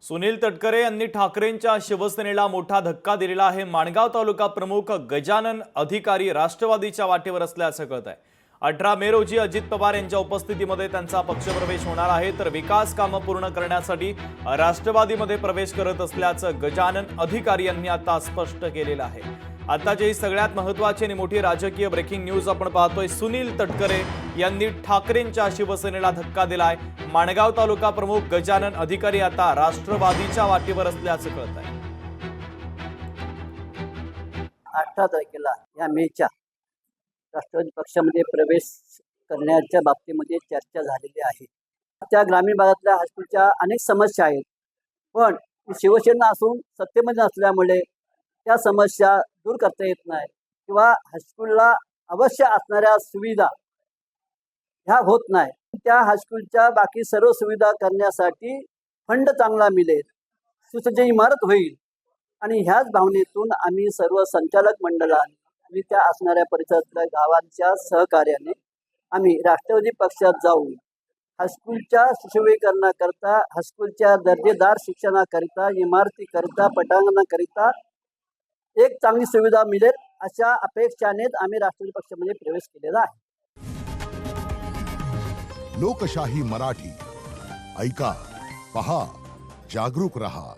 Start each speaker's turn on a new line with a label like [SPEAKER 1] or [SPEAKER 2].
[SPEAKER 1] सुनील तटकरे यांनी ठाकरेंच्या शिवसेनेला मोठा धक्का दिलेला आहे। माणगाव तालुका प्रमुख गजानन अधिकारी राष्ट्रवादीच्या वाटेवर असल्याचं कळत आहे। 18 मे रोजी अजित पवार यांच्या उपस्थितीमध्ये त्यांचा पक्षप्रवेश होणार आहे, तर विकास कामं पूर्ण करण्यासाठी राष्ट्रवादीमध्ये प्रवेश करत असल्याचं गजानन अधिकारी यांनी आता स्पष्ट केलेलं आहे। आताची ही सगळ्यात महत्त्वाची आणि मोठी राजकीय ब्रेकिंग न्यूज आपण पाहतोय। सुनील तटकरे यांनी ठाकरेंच्या शिवसेनेला धक्का दिलाय। माणगाव तालुका प्रमुख गजानन अधिकारी आता राष्ट्रवादीच्या वाटेवर असल्याचं कळत आहे।
[SPEAKER 2] 18 तारखेला या मेच्या राष्ट्रवादी पक्षामध्ये प्रवेश करण्याच्या बाबतीमध्ये चर्चा झालेली आहे। त्या ग्रामीण भागातल्या हायस्कूलच्या अनेक समस्या आहेत, पण शिवसेना असून सत्तेमध्ये नसल्यामुळे त्या समस्या दूर करता येत नाही किंवा हायस्कूलला अवश्य असणाऱ्या सुविधा ह्या होत नाही। त्या हायस्कूलच्या बाकी सर्व सुविधा करण्यासाठी फंड चांगला मिळेल, सुसज्ज इमारत होईल आणि ह्याच भावनेतून आम्ही सर्व संचालक मंडळाने आणि त्या असणाऱ्या परिसरातल्या गावांच्या सहकार्याने आम्ही राष्ट्रवादी पक्षात जाऊन हायस्कूलच्या सुशोभीकरणाकरता, हायस्कूलच्या दर्जेदार शिक्षणाकरिता, इमारतीकरिता, पटांगणाकरिता एक चांगली सुविधा मिळेल अशा अपेक्षानेच आम्ही राष्ट्रवादी पक्षामध्ये प्रवेश केलेला आहे।
[SPEAKER 3] लोकशाही मराठी ऐका, पहा, जागरूक रहा।